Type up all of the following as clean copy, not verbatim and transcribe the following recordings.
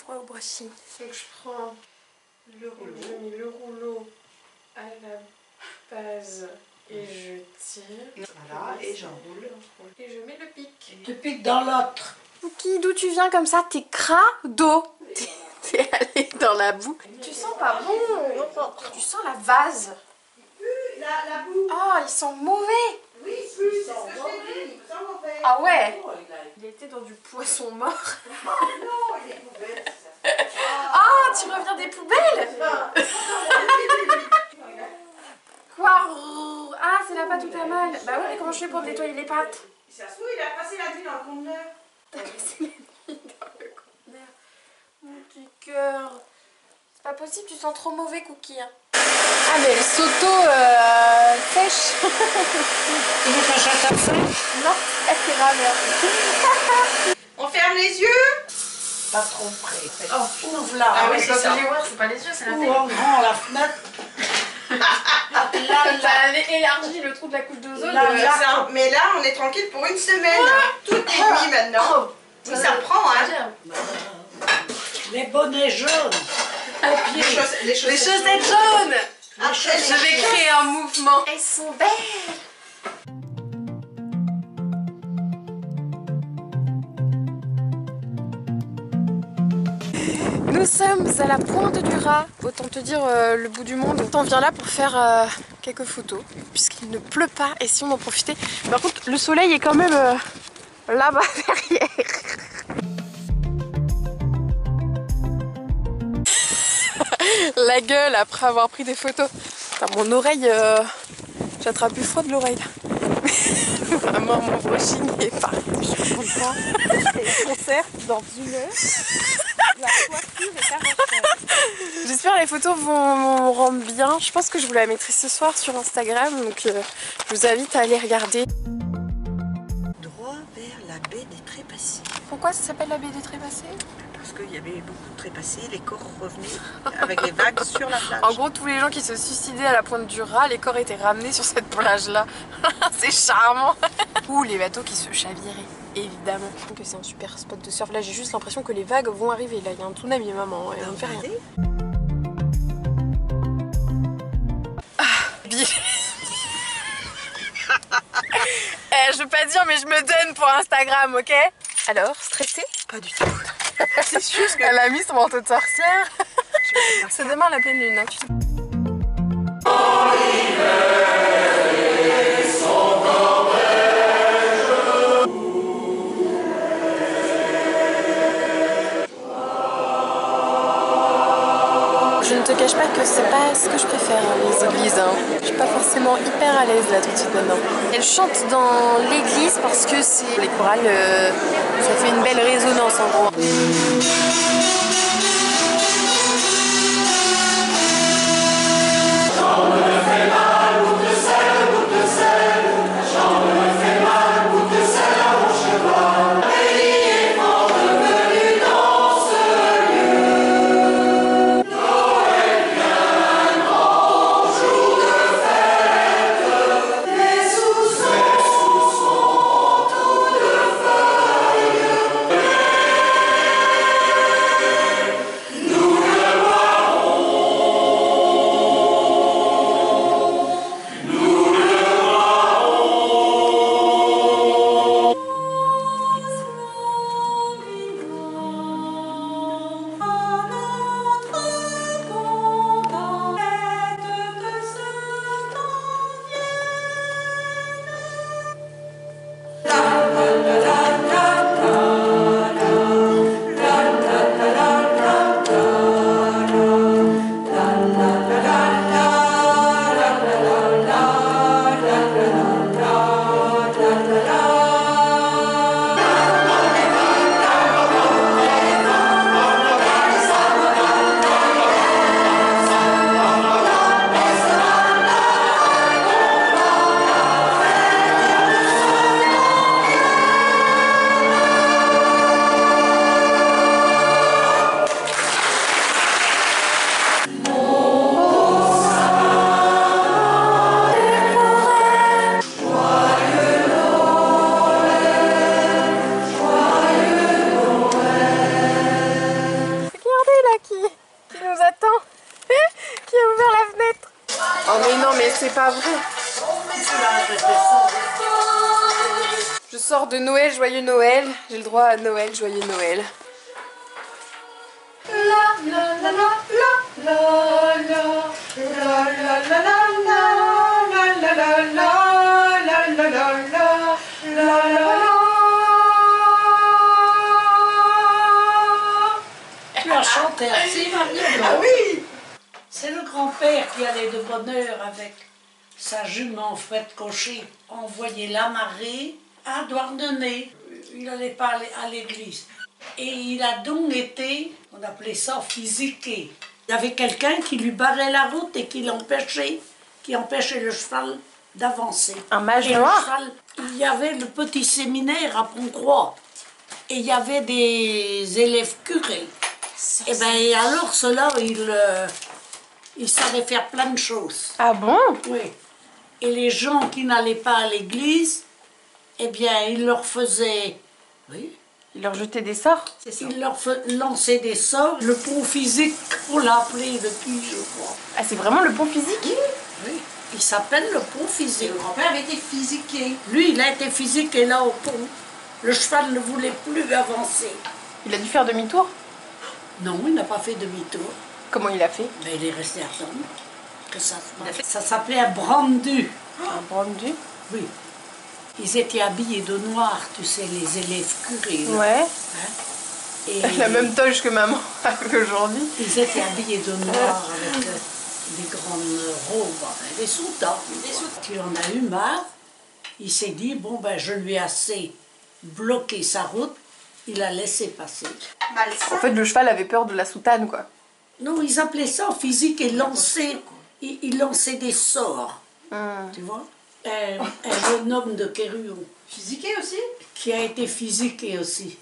fois au brushing. Donc je prends le rouleau, je mets le rouleau à la base et je tire. Voilà, et j'enroule. Et je mets le pic. Tu piques dans l'autre. Cookie, d'où tu viens comme ça? T'es crado. T'es allé dans la boue. Tu sens pas bon. Tu sens la vase. La boue. Oh, ils sont mauvais. Oui, c'est ce que je t'ai dit, il sent mauvais. Ah ouais. Il était dans du poisson mort. Non, il est mauvais, ça. Ah, tu reviens des poubelles? Quoi? Ah, c'est la pâte où t'as mal. Bah ouais, mais comment je fais pour nettoyer les pâtes? Ça se trouve, il a passé la nuit dans le conteneur. T'as passé la nuit dans le conteneur. Mon petit cœur. C'est pas possible, tu sens trop mauvais, Cookie. Hein. Ah, mais elle s'auto-sèche. Tu veux qu'un chat à fait? Non, elle est rameur. On ferme les yeux? Pas trop près. Oh, ouvre là. Ah oui, c'est ça. C'est pas les yeux, c'est la tête. Ouvre en grand la fenêtre. T'as élargi le trou de la couche d'ozone. Mais là, on est tranquille pour une semaine. Tout est nuit maintenant. Oui, ça reprend, hein. Les bonnets jaunes. Les chaussettes jaunes. Je vais créer un mouvement. Elles sont belles. Nous sommes à la pointe du Raz, autant te dire le bout du monde. On vient là pour faire quelques photos, puisqu'il ne pleut pas et si on en profitait. Par contre, le soleil est quand même là-bas derrière. La gueule après avoir pris des photos. Putain, mon oreille, j'attrape plus froid de l'oreille là. Vraiment, mon brushing est parti. Je comprends pas. Le concert dans 1 heure. La coiffure est 40 heures. J'espère que les photos vont rendre bien. Je pense que je vous la mettrai ce soir sur Instagram. Donc je vous invite à aller regarder. Droit vers la baie des Trépassés. Pourquoi ça s'appelle la baie des Trépassés? Parce qu'il y avait beaucoup de trépassés, les corps revenaient avec les vagues sur la plage. En gros, tous les gens qui se suicidaient à la pointe du Raz, les corps étaient ramenés sur cette plage-là. C'est charmant. Ou les bateaux qui se chaviraient, évidemment. Donc c'est un super spot de surf. Là, j'ai juste l'impression que les vagues vont arriver. Là, il y a un tsunami, maman, et on ne fait rien. Ah, Bill. Je veux pas dire, mais je me donne pour Instagram, ok? Alors, stressée? Pas du tout. C'est juste qu'elle a mis son manteau de sorcière. C'est demain la pleine lune. Hein. Je ne te cache pas que c'est pas ce que je préfère, les églises. Hein. Je suis pas forcément hyper à l'aise là tout de suite maintenant. Elle chante dans l'église parce que c'est les chorales, ça fait une belle résonance en gros. pas vrai. Je sors de Noël, joyeux Noël. J'ai le droit à Noël, joyeux Noël. Tu as chanté ainsi, Marie? Ah oui! C'est le grand-père qui allait de bonne heure avec sa jument Fred Cocher envoyer la marée à Douarnenez. Il n'allait pas aller à l'église. Et il a donc été, on appelait ça physiqué. Il y avait quelqu'un qui lui barrait la route et qui empêchait le cheval d'avancer. Un mage Et le noir? cheval, il y avait le petit séminaire à Pont-Croix. Et il y avait des élèves curés. Et bien alors ceux-là, ils savaient faire plein de choses. Ah bon? Oui. Et les gens qui n'allaient pas à l'église, eh bien, ils leur faisaient... Oui. Il leur jetait des sorts? Ils leur lançaient des sorts. Le pont physique, on l'a appelé depuis, je crois. Ah, c'est vraiment le pont physique? Oui. Il s'appelle le pont physique. Le grand-père avait été physiqué. Lui, il a été physiqué là au pont. Le cheval ne voulait plus avancer. Il a dû faire demi-tour? Non, il n'a pas fait demi-tour. Comment il a fait? Mais il est resté à attendre que ça se passe. Ça s'appelait un brandu. Un brandu? Oui. Ils étaient habillés de noir, tu sais, les élèves curés. Là. Ouais. Hein? Et La même toge que maman aujourd'hui. ils étaient habillés de noir avec des grandes robes, des soutanes. Qui en a eu marre, il s'est dit, bon ben je lui ai assez bloqué sa route, il a laissé passer. En fait, le cheval avait peur de la soutane, quoi. Non, ils appelaient ça en physique et lançaient, ils lançaient des sorts, tu vois. Un jeune homme de Quéruon. Physiqué aussi? Qui a été physiqué aussi.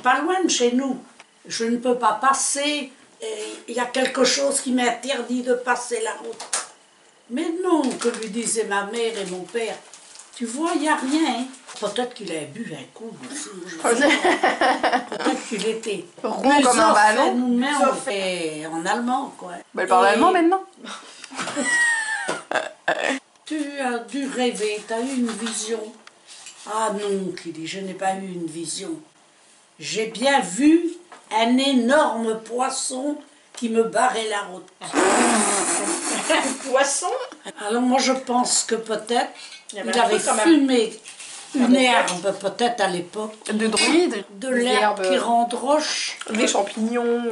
Pas loin de chez nous. Je ne peux pas passer, il y a quelque chose qui m'interdit de passer la route. Mais non, que lui disaient ma mère et mon père, tu vois, il n'y a rien. Hein. Peut-être qu'il avait bu un coup aussi. Peut-être qu'il était rond comme un ballon. Nous-mêmes, on fait en allemand, quoi. Bah, elle parle allemand maintenant. Tu as dû rêver, tu as eu une vision. Ah non, qui dit, je n'ai pas eu une vision. J'ai bien vu un énorme poisson qui me barrait la route. Un poisson? Alors moi je pense que peut-être il avait un avait truc quand même. fumé une herbe, peut-être à l'époque. De druide. De l'herbe qui rend roche. Des champignons.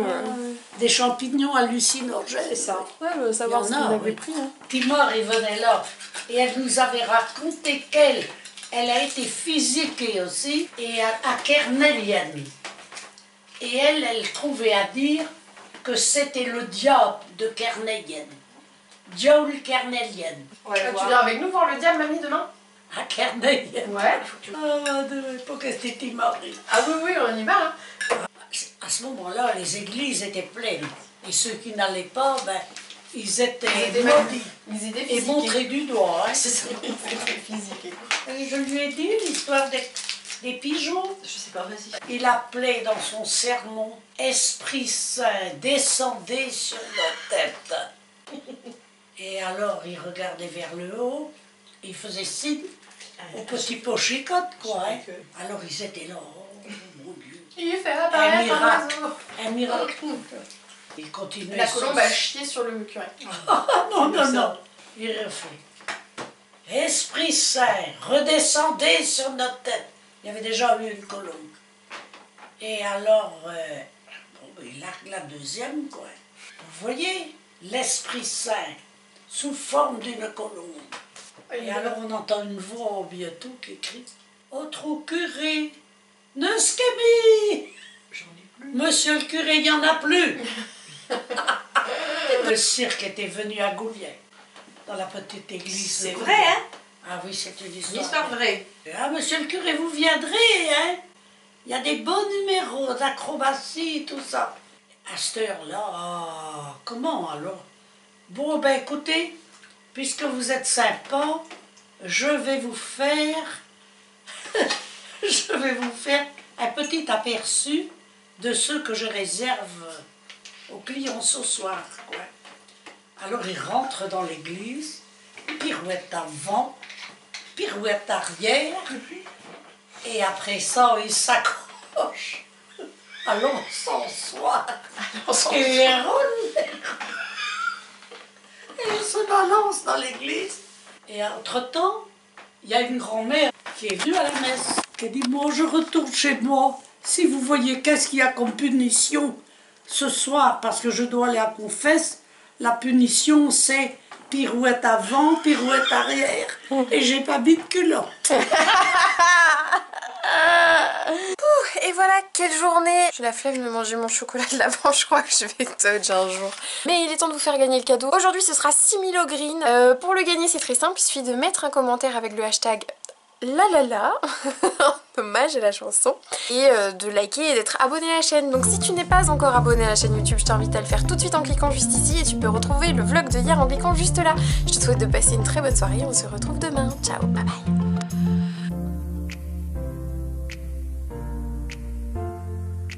Des champignons hallucinogènes. C'est ça. Ouais, savoir ce qu'il avait pris. Hein. Timor, il venait là et elle nous avait raconté qu'elle a été physiquée aussi et à Kernelienne. Et elle trouvait à dire que c'était le diable de Kernelienne. Diawl Kernelienne. Ouais, Tu viens avec nous voir le diable, mamie, demain? À Kernelienne. Ouais. Ah, de l'époque, c'était Timor. Ah oui, on y va. Hein. À ce moment-là, les églises étaient pleines. Et ceux qui n'allaient pas, ben, ils étaient maudits. Ils étaient Et physiques. montrés du doigt. Hein. C'est ça, physique. Je lui ai dit l'histoire des pigeons. Je sais pas, vas-y. Il appelait dans son sermon « Esprit Saint, descendez sur nos têtes ». Et alors, il regardait vers le haut, il faisait signe au petit pochicotte, quoi. Hein. Alors, ils étaient là, oh mon Dieu. Il fait apparaître un oiseau. Un miracle. Il continuait. La colombe a chié sur le curé. Non, non, non. Il refait. Esprit Saint, redescendez sur notre tête. Il y avait déjà eu une colombe. Et alors, il largue la deuxième, quoi. Vous voyez, l'Esprit Saint, sous forme d'une colombe. Et alors, on entend une voix bientôt qui crie « Autre curé, ne skemi !» J'en ai plus. Monsieur le curé, il n'y en a plus. Le cirque était venu à Goulier, dans la petite église. C'est vrai, hein? Ah oui, c'est une Une histoire. histoire vraie. Ah, monsieur le curé, vous viendrez, hein? Il y a des beaux numéros d'acrobatie, tout ça. À cette heure-là, comment alors? Bon, ben écoutez, puisque vous êtes sympa, je vais vous faire un petit aperçu de ceux que je réserve aux clients ce soir, quoi. Alors il rentre dans l'église pirouette avant, pirouette arrière, et après ça, il s'accroche à l'encensoir. Et il roule. Et il se balance dans l'église. Et entre-temps, il y a une grand-mère qui est venue à la messe, qui a dit « Moi, je retourne chez moi. Si vous voyez qu'est-ce qu'il y a comme punition ce soir, parce que je dois aller à confesse, la punition, c'est pirouette avant, pirouette arrière. Et j'ai pas mis de culotte. » Et voilà, quelle journée! J'ai la flemme de manger mon chocolat de l'avant, je crois que je vais touch un jour. Mais il est temps de vous faire gagner le cadeau. Aujourd'hui, ce sera 6000 au green. Pour le gagner, c'est très simple, il suffit de mettre un commentaire avec le hashtag lalala, hommage à la chanson, et de liker et d'être abonné à la chaîne. Donc si tu n'es pas encore abonné à la chaîne YouTube, je t'invite à le faire tout de suite en cliquant juste ici, et tu peux retrouver le vlog de hier en cliquant juste là. Je te souhaite de passer une très bonne soirée, on se retrouve demain. Ciao, bye bye.